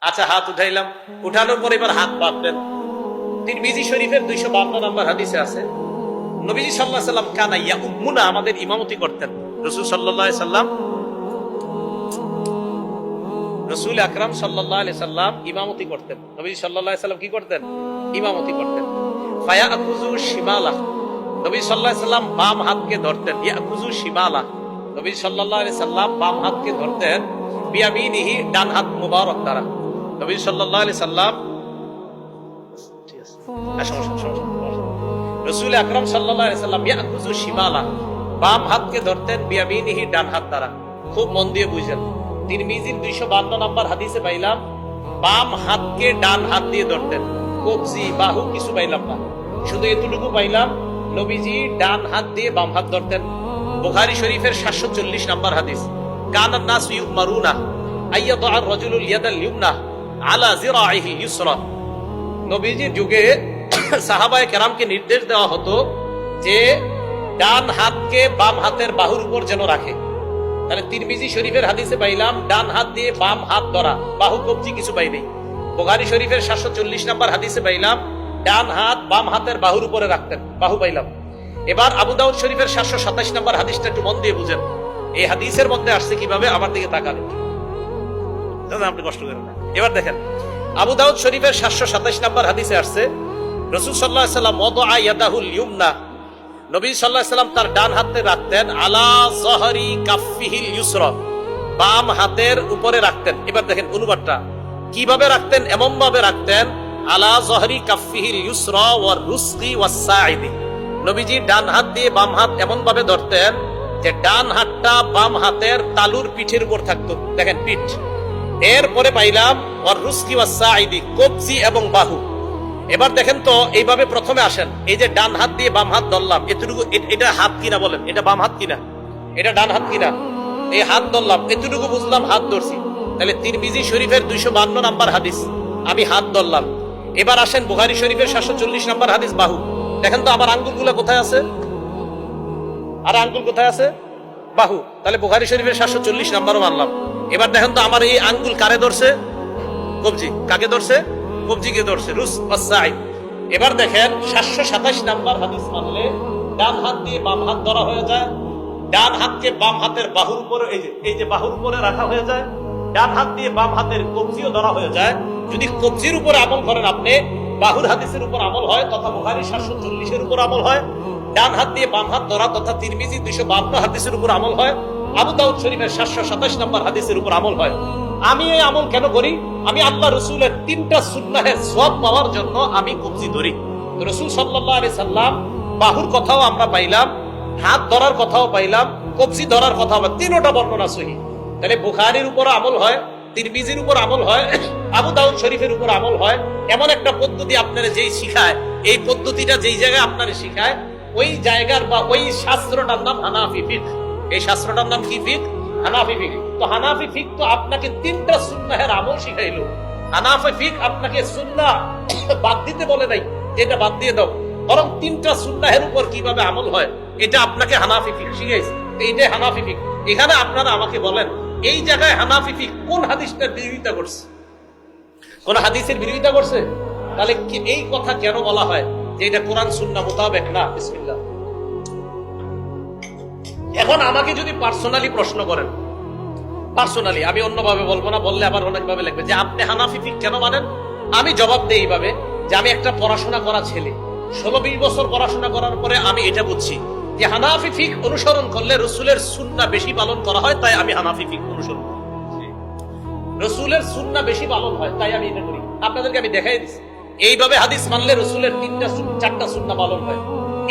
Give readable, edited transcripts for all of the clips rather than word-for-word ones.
আচ্ছা, হাত উঠাইলাম, উঠানোর পর এবার হাত বাঁধলেন। তিরমিজি শরীফের 252 নম্বর হাদিসে আছে, নবীজি সাল্লাল্লাহু আলাইহি সাল্লাম কানা ইয়াউম্মুনা, আমাদের ইমামতি করতেন। রাসূল সাল্লাল্লাহু আলাইহি সাল্লাম, রাসূল আকরাম সাল্লাল্লাহু আলাইহি সাল্লাম ইমামতি করতেন। নবীজি সাল্লাল্লাহু আলাইহি সাল্লাম কি করতেন? ইমামতি করতেন। ফায়াকুযু শিমালা, নবী সাল্লাল্লাহু আলাইহি সাল্লাম বাম হাতকে ধরতেন। ইয়াকুযু শিমালা, নবী সাল্লাল্লাহু আলাইহি সাল্লাম বাম হাতকে ধরতেন। বিয়ামিনিহি, ডান হাত মুবারক দ্বারা। নবী সাল্লাল্লাহু আলাইহি সাল্লাম, ঠিক আছে, রাসূল আকরাম সাল্লাল্লাহু আলাইহি সাল্লাম ইয়াকুযু শিমালা, বাম হাতকে ধরতেন। বিয়ামিনিহি, ডান হাত দ্বারা। খুব মন দিয়ে বুঝেন, তিরমিজির 252 নম্বর হাদিসে পাইলাম বাম হাতকে ডান হাত দিয়ে ধরতেন। কবজি, বাহু কিছু পাইলাম না, শুধু এতটুকু পাইলাম নবীজি ডান হাত দিয়ে বাম হাত ধরতেন। বুখারী শরীফের 740 নম্বর হাদিস, কানান নাসু ইউমারুনা আইয়াদা আর-রাজুলুল ইয়াদাল ইউমনা আলা জিরাইহিল ইউসরা। নবীজির যুগে সাহাবায়ে কেরামকে নির্দেশ দেওয়া হতো যে ডান হাতকে বাম হাতের বাহুর উপর যেন রাখে। তাহলে তিরমিজি শরীফের হাদিসে পাইলাম ডান হাত দিয়ে বাম হাত ধরা, বাহু কবজি কিছু পাই নেই। বুখারী শরীফের 740 নম্বর হাদিসে পাইলাম ডান হাত বাম হাতের বাহুর উপরে রাখতেন, বাহু পাইলাম। এবার আবু দাউদ শরীফের 727 নম্বর হাদিসটা একটু মন দিয়ে বুঝেন। এই হাদিসের মধ্যে আসছে কিভাবে, আমার দিকে তাকান, আপনি কষ্ট করেন না। এবার দেখেন, আবু দাউদ শরীফের 727 নম্বর হাদিসে আসছে, রাসূল সাল্লাল্লাহু আলাইহি সাল্লাম ওয়াদা ইয়াদাহুল ইউমনা, নবী সাল্লাল্লাহু আলাইহি সাল্লাম তার ডান হাতে রাখতেন আলা যহরি কাফফিহিল ইউসরা, বাম হাতের উপরে রাখতেন। এবার দেখেন অনুবাদটা কিভাবে রাখতেন, এমন ভাবে রাখতেন আলা যহরি কাফফিহিল ইউসরা ওয়ার রুসকি ওয়াস সাইদি। নবীজি ডান হাত দিয়ে বাম হাত এমন ভাবে ধরতেন যে ডান হাতটা বাম হাতের তালুর পিঠের উপর থাকতো। দেখেন পিঠ, এরপরে পাইলাম ওয়ার রুসকি ওয়াস সাইদি, কবজি এবং বাহু। এবার দেখেন তো এইভাবে প্রথমে আসেন, এই যে ডান হাত দিয়ে বাম হাত ধরলাম, এতটুকু, এটা হাত কিনা বলেন, এটা বাম হাত কিনা, এটা ডান হাত কিনা, এই হাত ধরলাম, এতটুকু বুঝলাম হাত ধরছি। তাহলে তিরমিজি শরীফের 252 নম্বর হাদিস, আমি হাত ধরলাম। এবার আসেন বুখারী শরীফের 740 নম্বর হাদিস, বাহু। দেখেন তো আমার আঙ্গুলগুলো কোথায় আছে, আর আঙ্গুল কোথায় আছে, বাহু। তাহলে বুখারী শরীফের 740 নম্বরও মানলাম। এবার দেখেন তো আমার এই আঙ্গুল কারে ধরছে, কবজি। কাকে ধরছে, কবজিকে ধরছে, রুস ওয়াস সাইদ। এবার দেখেন 727 নাম্বার হাদিস মানলে ডান হাত দিয়ে বাম হাত ধরা হয়ে যায়, ডান হাতকে বাম হাতের বাহুর উপরে, এই যে বাহুর উপরে রাখা হয়ে যায়, ডান হাত দিয়ে বাম হাতের কবজিও ধরা হয়ে যায়। যদি কবজির উপর আমল করেন আপনি, বাহুর হাদিসের উপর আমল হয় তথা বুখারী 740 এর উপর আমল হয়। ডান হাত দিয়ে বাম হাত ধরা তথা তিরমিজি 252 হাদিসের উপর আমল হয়। আবু দাউদ শরীফের 727 নম্বর হাদিসের উপর আমল হয়। আমি এই আমল কেন করি? আমি আল্লাহ রসুলের 3টা সুন্নাহের সওয়াব পাওয়ার জন্য আমি কবজি ধরি। রাসূল সাল্লাল্লাহু আলাইহি সাল্লাম বাহুর কথাও আমরা পাইলাম, হাত ধরার কথাও পাইলাম, কবজি ধরার কথাও, 3টা বর্ণনা সহিহ। তাহলে বুখারীর উপর আমল হয়, তিরমিজির উপর আমল হয়, আবু দাউদ শরীফের উপর আমল হয়। এমন একটা পদ্ধতি আপনারা যেই শিখায়, এই পদ্ধতিটা যেই জায়গায় আপনারা শিখায়, ওই জায়গার বা ওই শাস্ত্রটার নাম হানাফি ফিকহ। এই শাস্ত্রটার নাম কি? ফিকহ, হানাফি ফিকহ। তো হানাফি ফিকহ তো আপনাকে 3টা সুন্নাহের আমল শিখাইলো। হানাফি ফিকহ আপনাকে সুন্নাহ বাদ দিতে বলে নাই, এটা বাদ দিয়ে দাও, বরং 3টা সুন্নাহের উপর কিভাবে আমল হয় এটা আপনাকে হানাফি ফিকহ শিখাইছে। এইটাই হানাফি ফিকহ। এখানে আপনারা আমাকে বলেন, এই জায়গায় হানাফি ফিকহ কোন হাদিসটার বিরোধিতা করছে? কোন হাদিসের বিরোধিতা করছে? তাহলে এই কথা কেন বলা হয় যে এটা কোরআন সুন্নাহ মোতাবেক না? বিসমিল্লাহ। এখন আমাকে যদি পার্সোনালি প্রশ্ন করেন, পার্সোনালি, আমি অন্যভাবে বলবো না, বললে আবার অনেকভাবে লাগবে যে আপনি হানাফি ফিকহ কেন মানেন, আমি জবাব দেই এইভাবে যে আমি একটা পড়াশোনা করা ছেলে, 16-20 বছর পড়াশোনা করার পরে আমি এটা বুঝছি যে হানাফি ফিকহ অনুসরণ করলে রাসূলের সুন্নাহ বেশি পালন করা হয়, তাই আমি হানাফি ফিকহ অনুসরণ করি। রাসূলের সুন্নাহ বেশি পালন হয় তাই আমি এটা করি। আপনাদেরকে আমি দেখাই দিচ্ছি, এইভাবে হাদিস মানলে রাসূলের 4টা সুন্নাহ পালন হয়,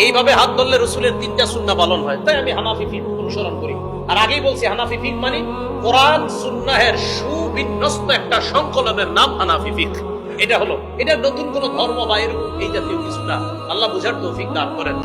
এইভাবে হাত ধরলে রাসূলের 3টা সুন্নাহ পালন হয়, তাই আমি হানাফি ফিকহ অনুসরণ করি। আর আগেই বলছি হানাফি ফিকহ মানে কোরআন সুন্নাহের সুবিন্যস্ত একটা সংকলনের নাম হানাফি ফিকহ। এটা হলো, এটা নতুন কোন ধর্ম বা এরকম এই জাতীয় কিছু না। আল্লাহ বুঝার তৌফিক দান করেন।